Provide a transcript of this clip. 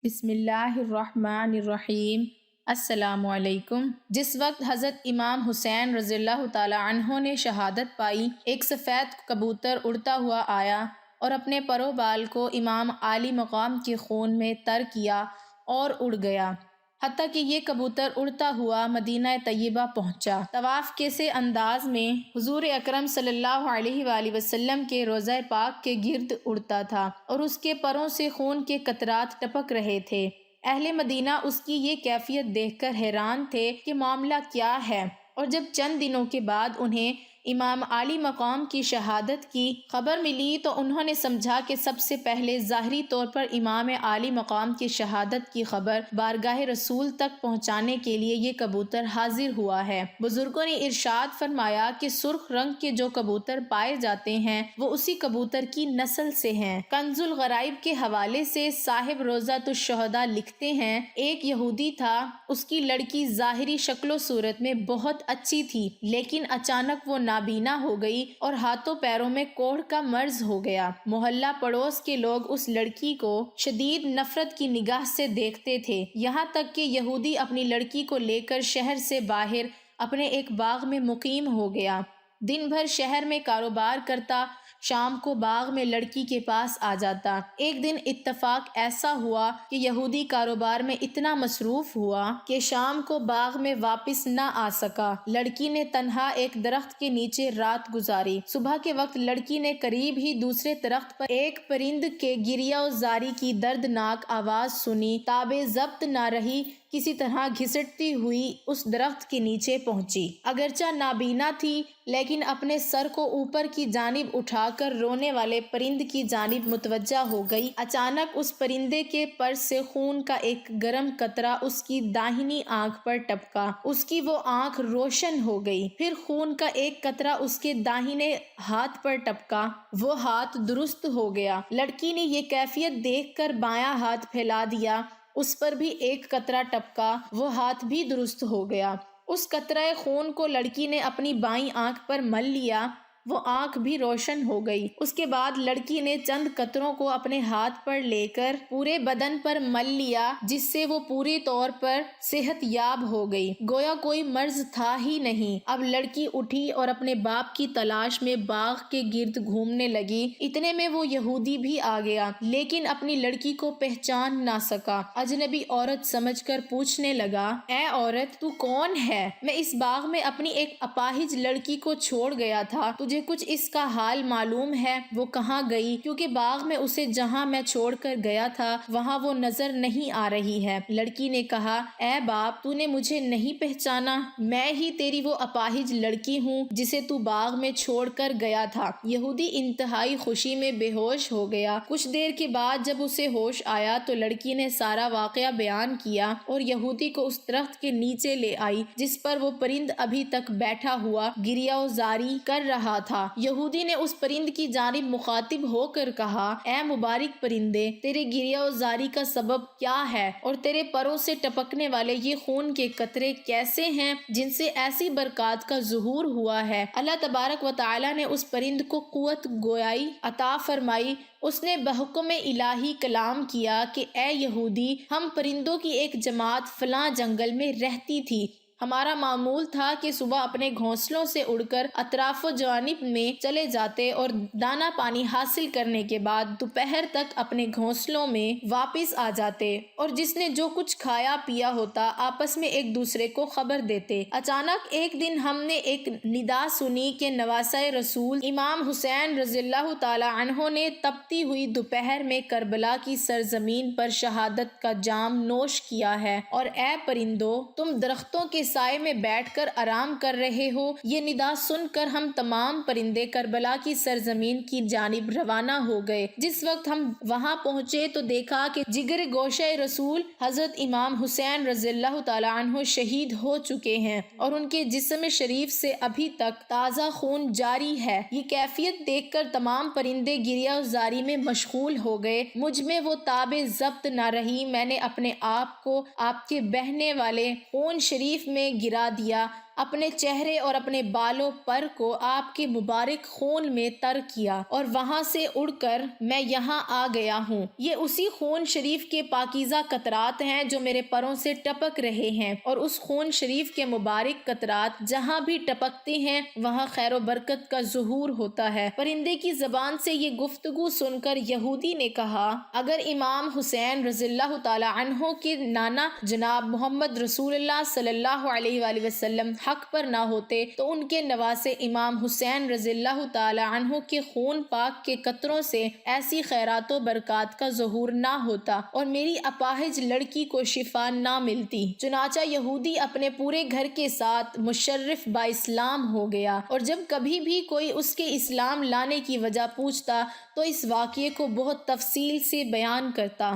بسم اللہ الرحمن الرحیم۔ السلام علیکم۔ جس وقت حضرت امام حسین رضی اللہ تعالیٰ عنہ نے شہادت پائی، ایک سفید کبوتر اڑتا ہوا آیا اور اپنے پر و بال کو امام عالی مقام کے خون میں تر کیا اور اڑ گیا، حتیٰ کہ یہ کبوتر اڑتا ہوا مدینہ طیبہ پہنچا۔ طواف کے سے انداز میں حضور اکرم صلی اللہ علیہ وآلہ وسلم کے روضہ پاک کے گرد اڑتا تھا اور اس کے پروں سے خون کے قطرات ٹپک رہے تھے۔ اہل مدینہ اس کی یہ کیفیت دیکھ کر حیران تھے کہ معاملہ کیا ہے، اور جب چند دنوں کے بعد انہیں امام عالی مقام کی شہادت کی خبر ملی تو انہوں نے سمجھا کہ سب سے پہلے ظاہری طور پر امام عالی مقام کی شہادت کی خبر بارگاہ رسول تک پہنچانے کے لیے یہ کبوتر حاضر ہوا ہے۔ بزرگوں نے ارشاد فرمایا کہ سرخ رنگ کے جو کبوتر پائے جاتے ہیں وہ اسی کبوتر کی نسل سے ہیں۔ کنز الغرائب کے حوالے سے صاحب روضۃ الشہداء لکھتے ہیں، ایک یہودی تھا، اس کی لڑکی ظاہری شکل و صورت میں بہت اچھی تھی، لیکن اچانک وہ نابینا ہو گئی اور ہاتھوں پیروں میں کوڑھ کا مرض ہو گیا۔ محلہ پڑوس کے لوگ اس لڑکی کو شدید نفرت کی نگاہ سے دیکھتے تھے، یہاں تک کہ یہودی اپنی لڑکی کو لے کر شہر سے باہر اپنے ایک باغ میں مقیم ہو گیا۔ دن بھر شہر میں کاروبار کرتا، شام کو باغ میں لڑکی کے پاس آ جاتا۔ ایک دن اتفاق ایسا ہوا کہ یہودی کاروبار میں اتنا مصروف ہوا کہ شام کو باغ میں واپس نہ آ سکا۔ لڑکی نے تنہا ایک درخت کے نیچے رات گزاری۔ صبح کے وقت لڑکی نے قریب ہی دوسرے درخت پر ایک پرند کے گریہ و زاری کی دردناک آواز سنی، تاب ضبط نہ رہی، کسی طرح گھسٹتی ہوئی اس درخت کے نیچے پہنچی۔ اگرچہ نابینا تھی لیکن اپنے سر کو اوپر کی جانب اٹھا کر رونے والے پرند کی جانب متوجہ ہو گئی۔ اچانک اس پرندے کے پر سے خون کا ایک گرم قطرہ اس کی داہنی آنکھ پر ٹپکا، اس کی وہ آنکھ روشن ہو گئی۔ پھر خون کا ایک قطرہ اس کے داہنے ہاتھ پر ٹپکا، وہ ہاتھ درست ہو گیا۔ لڑکی نے یہ کیفیت دیکھ کر بایاں ہاتھ پھیلا دیا، اس پر بھی ایک قطرہ ٹپکا، وہ ہاتھ بھی درست ہو گیا۔ اس قطرہ خون کو لڑکی نے اپنی بائیں آنکھ پر مل لیا، وہ آنکھ بھی روشن ہو گئی۔ اس کے بعد لڑکی نے چند قطروں کو اپنے ہاتھ پر لے کر پورے بدن پر مل لیا، جس سے وہ پوری طور پر صحت یاب ہو گئی، گویا کوئی مرض تھا ہی نہیں۔ اب لڑکی اٹھی اور اپنے باپ کی تلاش میں باغ کے گرد گھومنے لگی۔ اتنے میں وہ یہودی بھی آ گیا، لیکن اپنی لڑکی کو پہچان نہ سکا۔ اجنبی عورت سمجھ کر پوچھنے لگا، اے عورت، تو کون ہے؟ میں اس باغ میں اپنی ایک اپاہج لڑکی کو چھوڑ گیا تھا، تجھے کچھ اس کا حال معلوم ہے؟ وہ کہاں گئی؟ کیونکہ باغ میں اسے جہاں میں چھوڑ کر گیا تھا وہاں وہ نظر نہیں آ رہی ہے۔ لڑکی نے کہا، اے باپ، تو نے مجھے نہیں پہچانا؟ میں ہی تیری وہ اپاہج لڑکی ہوں جسے تو باغ میں چھوڑ کر گیا تھا۔ یہودی انتہائی خوشی میں بے ہوش ہو گیا۔ کچھ دیر کے بعد جب اسے ہوش آیا تو لڑکی نے سارا واقعہ بیان کیا اور یہودی کو اس درخت کے نیچے لے آئی جس پر وہ پرند ابھی تک بیٹھا ہوا گریہ و زاری کر رہا تھا۔ یہودی نے اس پرند کی جانب مخاطب ہو کر کہا، اے مبارک پرندے، تیرے گریہ و زاری کا سبب کیا ہے اور تیرے پروں سے ٹپکنے والے یہ خون کے قطرے کیسے ہیں جن سے ایسی برکات کا ظہور ہوا ہے؟ اللہ تبارک و تعالی نے اس پرند کو قوت گویائی عطا فرمائی۔ اس نے بحکم الہی کلام کیا کہ اے یہودی، ہم پرندوں کی ایک جماعت فلاں جنگل میں رہتی تھی۔ ہمارا معمول تھا کہ صبح اپنے گھونسلوں سے اڑ کر اطراف و جوانب میں چلے جاتے اور دانا پانی حاصل کرنے کے بعد دوپہر تک اپنے گھونسلوں میں واپس آ جاتے اور جس نے جو کچھ کھایا پیا ہوتا آپس میں ایک دوسرے کو خبر دیتے۔ اچانک ایک دن ہم نے ایک ندا سنی کہ نواسۂ رسول امام حسین رضی اللہ تعالی عنہ نے تپتی ہوئی دوپہر میں کربلا کی سرزمین پر شہادت کا جام نوش کیا ہے، اور اے پرندو، تم درختوں کے سائے میں بیٹھ کر آرام کر رہے ہو۔ یہ ندا سن کر ہم تمام پرندے کربلا کی سرزمین کی جانب روانہ ہو گئے۔ جس وقت ہم وہاں پہنچے تو دیکھا کہ جگر گوشہ رسول حضرت امام حسین رضی اللہ تعالی عنہ شہید ہو چکے ہیں اور ان کے جسم شریف سے ابھی تک تازہ خون جاری ہے۔ یہ کیفیت دیکھ کر تمام پرندے گریہ و زاری میں مشغول ہو گئے۔ مجھ میں وہ تاب ضبط نہ رہی، میں نے اپنے آپ کو آپ کے بہنے والے خون شریف میں گرا دیا۔ اپنے چہرے اور اپنے بالوں پر کو آپ کے مبارک خون میں تر کیا اور وہاں سے اڑ کر میں یہاں آ گیا ہوں۔ یہ اسی خون شریف کے پاکیزہ قطرات ہیں جو میرے پروں سے ٹپک رہے ہیں، اور اس خون شریف کے مبارک قطرات جہاں بھی ٹپکتے ہیں وہاں خیر و برکت کا ظہور ہوتا ہے۔ پرندے کی زبان سے یہ گفتگو سن کر یہودی نے کہا، اگر امام حسین رضی اللہ تعالی عنہ کے نانا جناب محمد رسول اللہ صلی اللہ علیہ وآلہ وسلم حق پر نہ ہوتے تو ان کے نواسے امام حسین رضی اللہ تعالی عنہ کے خون پاک کے قطروں سے ایسی خیرات و برکات کا ظہور نہ ہوتا اور میری اپاہج لڑکی کو شفا نہ ملتی۔ چنانچہ یہودی اپنے پورے گھر کے ساتھ مشرف با اسلام ہو گیا، اور جب کبھی بھی کوئی اس کے اسلام لانے کی وجہ پوچھتا تو اس واقعے کو بہت تفصیل سے بیان کرتا۔